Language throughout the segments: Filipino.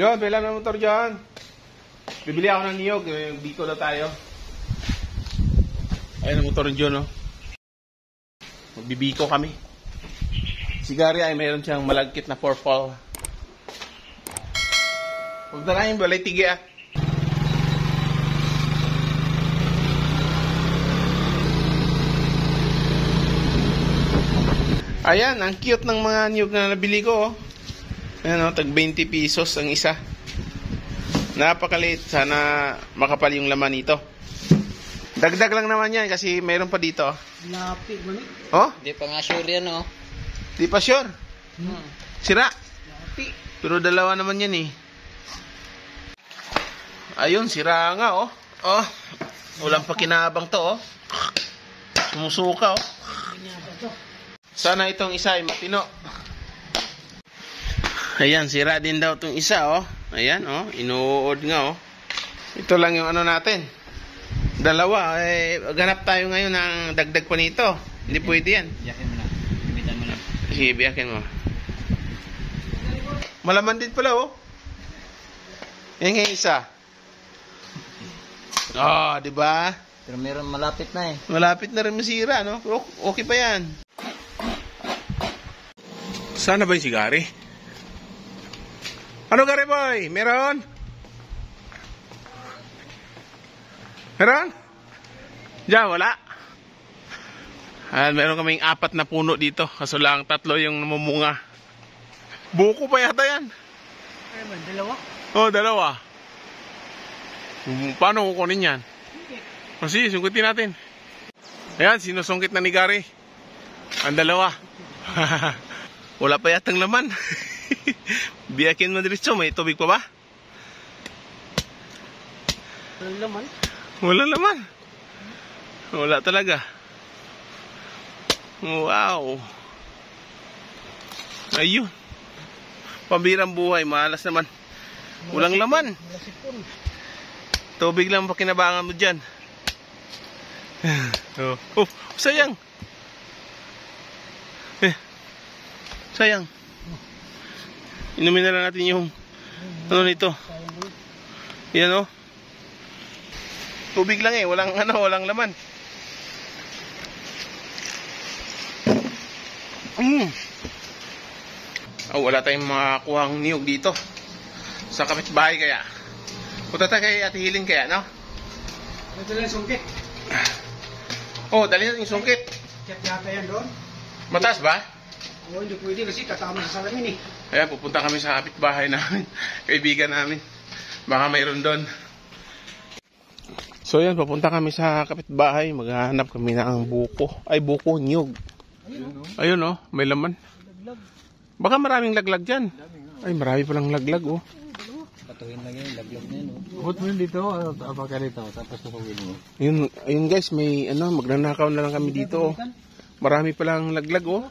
John, pailan ng motor, John. Bibili ako ng niyog. Biko na tayo. Ayun ang motor ng John, oh. Magbibiko kami. Si Gary ay mayroon siyang malagkit na purple. Huwag na lang yung balay tigi, ah. Ayan, ang cute ng mga niyog na nabili ko, oh. Ayan, oh, tag 20 pesos ang isa. Napakaliit. Sana makapal yung laman nito. Dagdag lang naman yan kasi mayroon pa dito. Lapit mo ni. Oh? Hindi pa nga sure yan, oh. Di pa sure. Sira. Lapit. Pero dalawa naman yan, eh. Ayun, sira nga, oh. Oh. Walang pakinabang to, oh. Sumusuka, oh. Sana itong isa ay matino. Ayan, sira din daw itong isa, oh. Ayan, oh. Inuod nga, oh. Ito lang yung ano natin. Dalawa, eh. Ganap tayo ngayon ng dagdag pa nito. Hindi pwede yan. Biyakin mo na. Gamitan mo na. Sige, biyakin mo. Malaman din pala, oh. Yan nga yung isa. Oh, di ba? Pero meron malapit na, eh. Malapit na rin masira, no? Okay pa yan. Sana ba yung si Gary? Ano, Gary boy? Meron? Meron? Diyan, wala. Meron kaming 4 na puno dito. Kaso lang 3 yung namumunga. Buko pa yata yan. Ay man, dalawa. Oh, 2. Paano kukunin yan? O sige, sungkitin natin. Ayan, sinusungkit na ni Gary. Ang 2. Wala pa yatang laman. Biyakin mo diretso, may tubig pa ba? Walang laman. Wala laman. Wala talaga. Wow. Ayun. Pambirang buhay, malas naman. Walang laman. Tubig lang pakinabangan mo dyan. Oh, sayang. Sayang. Inumin na lang natin yung ano nito. Yan, oh. Tubig lang, eh, walang laman. Oh, wala tayong makakuhang niyog dito. Sa kapitbahay kaya. Punta tayo kay Ate Hiling kaya, no? Ito lang sungkit. Oh, dali natin yung sungkit. Chat yata yan doon. Mataas ba? Oo, hindi pwede kasi katama sa salamin, eh. Ayan, pupunta kami sa kapitbahay namin. Kaibigan namin. Baka mayroon doon. So yan, papunta kami sa kapitbahay. Maghahanap kami ng buko. Ay, buko, niyog. Ayun, oh, may laman. Baka maraming laglag dyan. Ay, marami palang laglag, oh. Patuhin lang yun, laglag na yun, oh. Hot mo yun dito, apa ka dito, tapos napagin mo. Ayun guys, may ano, magnanakaw na lang kami dito, oh. Marami palang laglag, oh.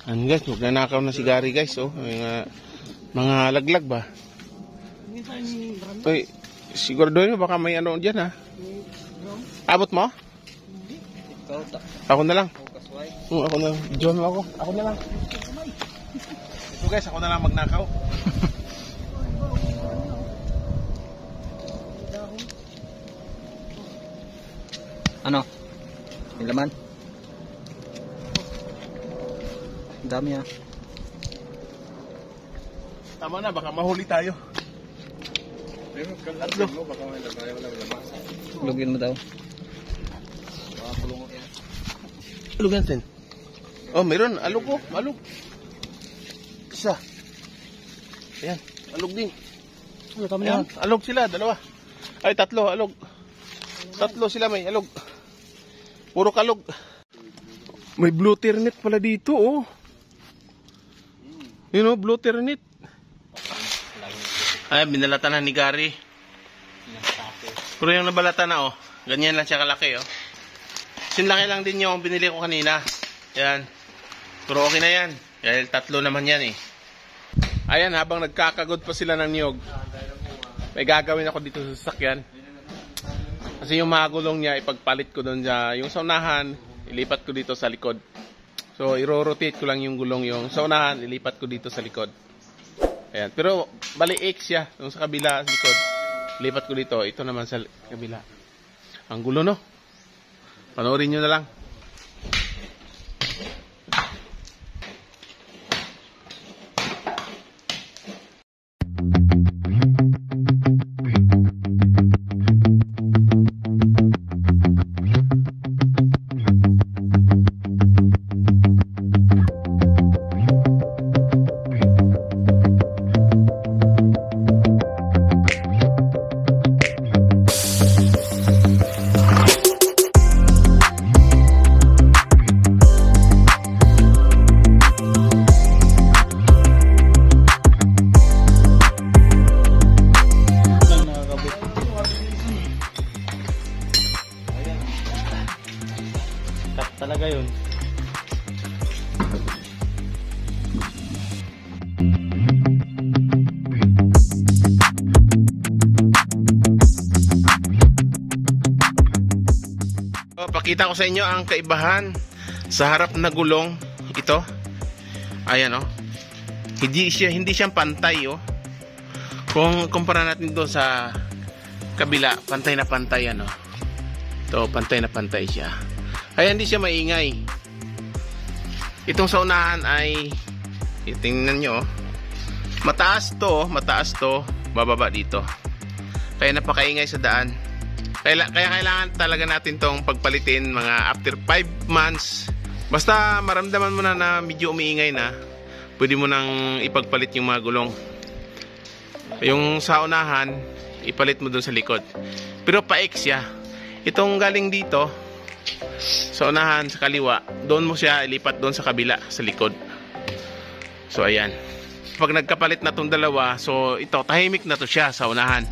Ayun guys, magnanakaw na si Gary, guys, oh. May, mga laglag ba? Ay, sigurado nyo, baka may ano dyan, ha? Abot mo? Ako na lang. Ako na lang. John ako. Ako na lang. Ito guys, ako na lang magnakaw. Ano? May laman? Ang dami, ah. Tama na, baka mahuli tayo. Tatlo. Lugin mo daw. Alog natin. Oh, meron. Alog ko. Alog. Isa. Ayan. Alog din. Ayan. Alog sila. 2. Ay, 3. Alog. 3 sila may alog. Puro kalog. May blue ternit pala dito, oh. You know, blue ternit. Ay, binalatan na ni Gary. Pero yung nabalatan na, oh. Ganyan lang siya kalaki, oh. Sinlaki lang din yung binili ko kanina. Yan. Pero okay na yan. Dahil 3 naman yan, eh. Ayan, habang nagkakagod pa sila ng niyog, may gagawin ako dito sa sasakyan. Kasi yung mga gulong niya, ipagpalit ko doon sa yung sa unahan, ilipat ko dito sa likod. So, iro-rotate ko lang yung gulong yung sa unahan, ilipat ko dito sa likod. Ayan. Pero, bali X siya. Yung sa kabila, sa likod. Lipat ko dito. Ito naman sa kabila. Ang gulo, no? Panoorin nyo na lang. Talaga yun. Pakita ko sa inyo ang kaibahan sa harap na gulong ito. Ayan, oh. Hindi siya pantay, oh. Kung kumpara natin doon sa kabila, pantay na pantay, ano. Ito, pantay na pantay siya. Kaya hindi siya maingay. Itong sa unahan ay tingnan nyo, mataas to, bababa dito. Kaya napakaingay sa daan. Kaya kailangan talaga natin tong pagpalitin mga after 5 months. Basta maramdaman mo na medyo umiingay na, pwede mo nang ipagpalit yung mga gulong. Yung sa unahan, ipalit mo dun sa likod. Pero pa-X siya. Itong galing dito sa unahan, sa kaliwa, doon mo siya ilipat doon sa kabila, sa likod. So ayan, pag nagkapalit na tong dalawa, so ito, tahimik na to siya sa unahan.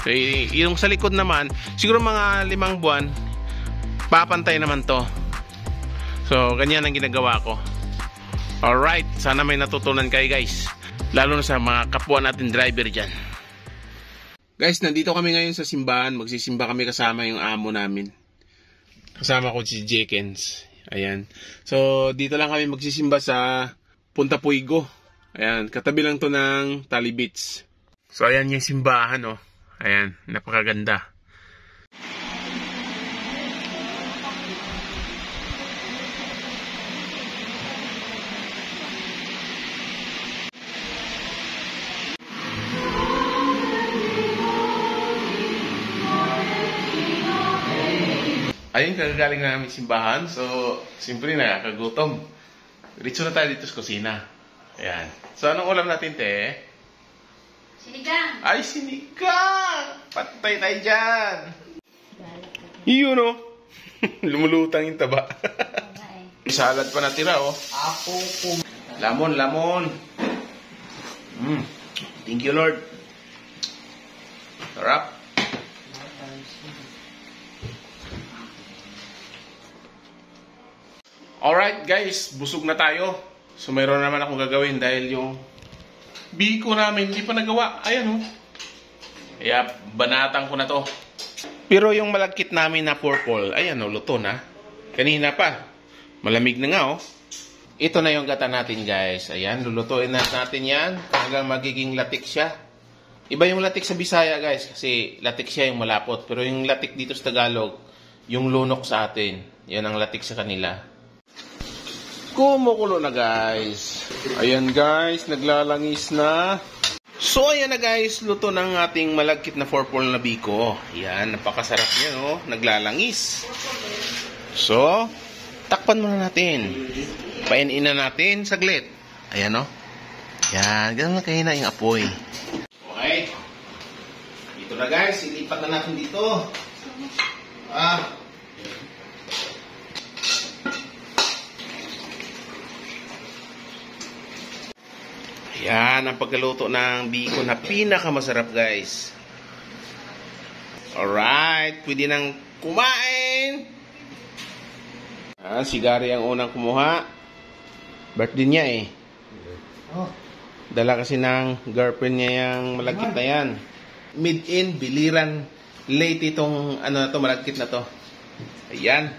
So yung sa likod naman, siguro mga 5 buwan, papantay naman to. So ganyan ang ginagawa ko. Alright, sana may natutunan kayo guys, lalo na sa mga kapwa natin driver dyan. Guys, nandito kami ngayon sa simbahan. Magsisimba kami kasama yung amo namin. Kasama ko si Jekens. Ayan. So, dito lang kami magsisimba sa Punta Puigo. Ayan. Katabi lang to ng Tally Beach. So, ayan yung simbahan, oh. Ayan. Napakaganda. Ayun, kagagaling na namin simbahan. So, siyempre nakakagutom. Ritso na tayo dito sa kusina. Ayan. So, anong ulam natin, te? Sinigang. Ay, sinigang! Patay tayo dyan! Yun, oh. Lumulutang yung taba. Salad pa natira, oh. Lamon. Thank you, Lord. Sarap. Alright guys, busog na tayo. So mayroon naman akong gagawin dahil yung biko namin hindi pa nagawa. Ayan, oh. Kaya banatan ko na to. Pero yung malagkit namin na purple, ayan, oh, luto na. Kanina pa. Malamig na nga, oh. Ito na yung gata natin guys. Ayan, lulutuin natin yan hanggang magiging latik siya. Iba yung latik sa Bisaya guys, kasi latik siya yung malapot. Pero yung latik dito sa Tagalog, yung lunok sa atin. Yan ang latik sa kanila. Kumukulo na guys. Ayan guys, naglalangis na. So ayan na guys, luto ng ating malagkit na purple na biko. Ayan, napakasarap niya, oh. Naglalangis. So, takpan muna natin. Painin na natin saglit. Ayan, oh. Ayan, ganun lang kahina yung apoy. Okay. Ito na guys, ilipat na natin dito. Yan ang pagkaluto ng biko na pinakamasarap guys. Alright, pwede nang kumain. Si Gary ang unang kumuha. Birthday niya eh. Dala kasi ng girlfriend niya yung malagkit na yan. Made in Biliran. Late itong ano na to, malagkit na to. Ayan.